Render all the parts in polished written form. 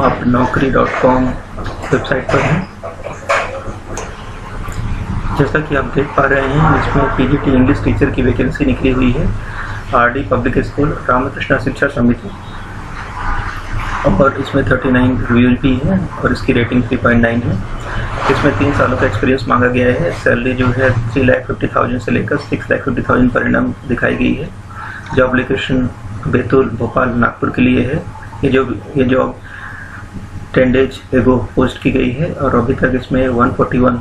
आप naukri.com website पर हैं। जैसा कि आप देख पा रहे हैं, इसमें पीजीटी इंग्लिश टीचर की वैकेंसी निकली हुई है आरडी पब्लिक स्कूल रामकृष्णा शिक्षा समिति, और इसमें 39 रिव्यूज भी है और इसकी रेटिंग 3.9 है। इसमें 3 सालों का एक्सपीरियंस मांगा गया है। सैलरी जो है 3,50,000 से लेकर 6,50,000 पर एनम दिखाई गई है। जॉब लोकेशन बैतूल, भोपाल, नागपुर के लिए है। ये जॉब 10 डेज एगो पोस्ट की गई है और अभी तक इसमें 141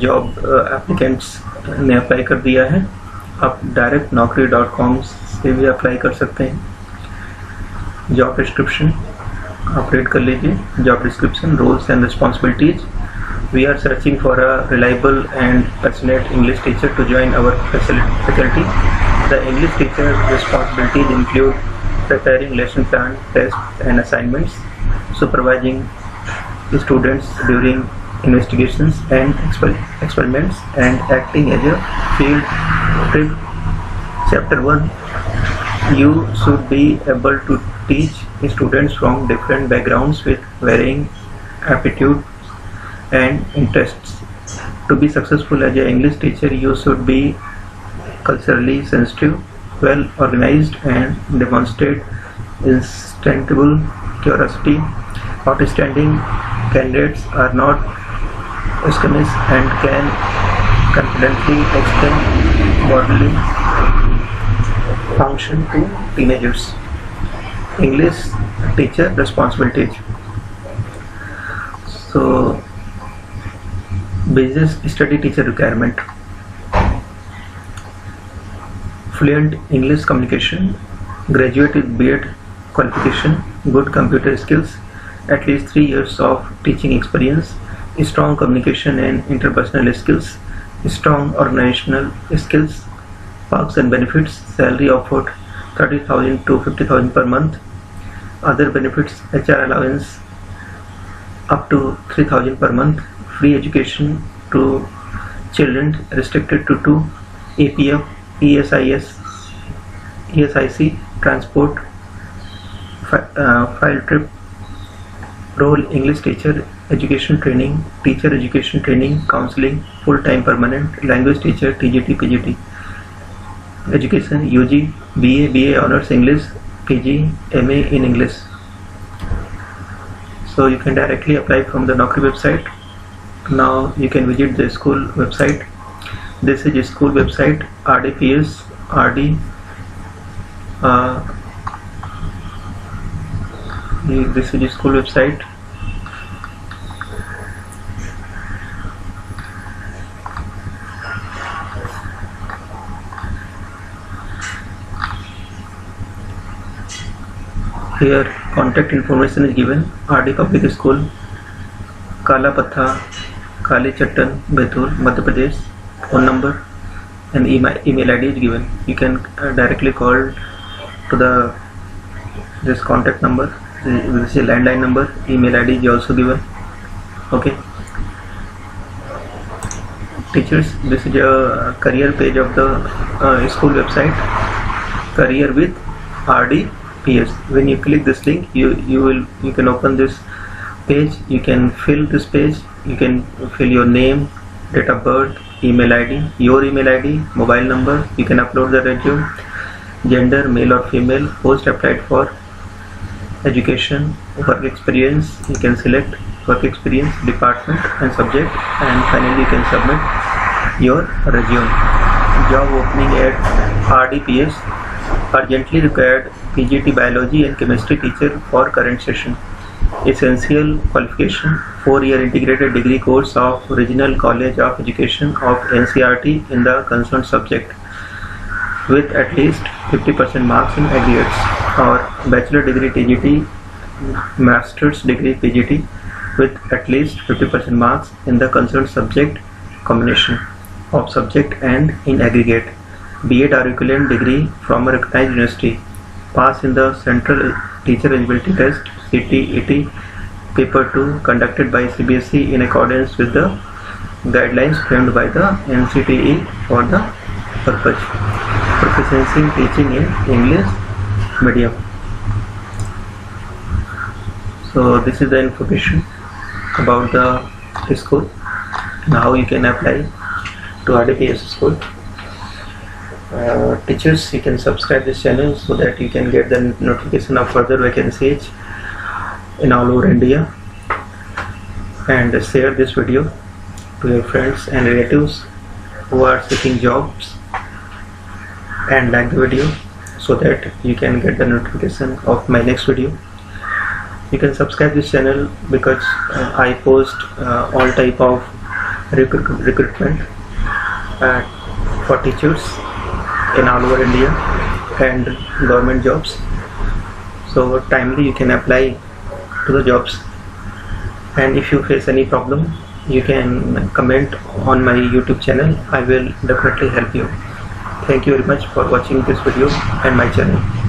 जॉब एप्लीकेंट्स ने अप्लाई कर दिया है। आप डायरेक्ट naukri.com से भी अप्लाई कर सकते हैं। जॉब डिस्क्रिप्शन आप रीड कर लीजिए। Job description, roles and responsibilities. We are searching for a reliable and passionate English teacher to join our faculty. The English teacher responsibilities include preparing lesson plan, tests and assignments, supervising students during investigations and experiments, and acting as a field trip. Chapter 1. You should be able to teach students from different backgrounds with varying aptitude and interests. To be successful as an English teacher, you should be culturally sensitive, well organized, and demonstrate insatiable curiosity. Outstanding candidates are not scammers and can confidently explain bodily function to teenagers. English teacher responsibilities. So, business study teacher requirement: fluent English communication, graduate with B.Ed qualification, good computer skills, at least 3 years of teaching experience, strong communication and interpersonal skills, strong organizational skills. Perks and benefits: salary offered 30,000 to 50,000 per month. Other benefits: HR allowance up to 3,000 per month. Free education to children restricted to 2. APF, ESIC, transport, field trip. Role: English teacher, education training, teacher education training, counseling, full-time permanent, language teacher, TGT, PGT. Education: UG, BA Honors English, PG, MA in English. So you can directly apply from the Naukri website. Now you can visit the school website. This is school website, RDPS, RD. This is school website. Here contact information is given. RD Public School, Kalapatha, Kali Chattan, Bethur, Madhya Pradesh. Phone number and email ID is given. You can directly call to this contact number. This is a landline number. Email ID is also given. Okay. Teachers, this is a career page of the school website. Career with RDPS. When you click this link, you can open this page. You can fill this page. You can fill your name, date of birth, email ID, your email ID, mobile number. You can upload the resume, gender, male or female, post applied for, education, work experience. You can select work experience, department and subject, and finally you can submit your resume. Job opening at RDPS: urgently required PGT biology and chemistry teacher for current session. Essential qualification: 4-year integrated degree course of Regional College of Education of NCERT in the concerned subject with at least 50% marks in aggregates, or bachelor degree TGT, master's degree PGT with at least 50% marks in the concerned subject combination of subject and in aggregate. B.Ed or equivalent degree from a recognized university. Pass in the Central Teacher Eligibility Test CTET Paper 2 conducted by CBSE in accordance with the guidelines framed by the NCTE for the purpose. Proficiency in teaching in English medium. So this is the information about the school and how you can apply to RDPS school. Teachers, you can subscribe this channel so that you can get the notification of further vacancies in all over India, and share this video to your friends and relatives who are seeking jobs, and like the video so that you can get the notification of my next video. You can subscribe this channel because I post all type of recruitment for teachers in all over India and government jobs, so timely you can apply to the jobs. And if you face any problem, you can comment on my YouTube channel. I will definitely help you. Thank you very much for watching this video and my channel.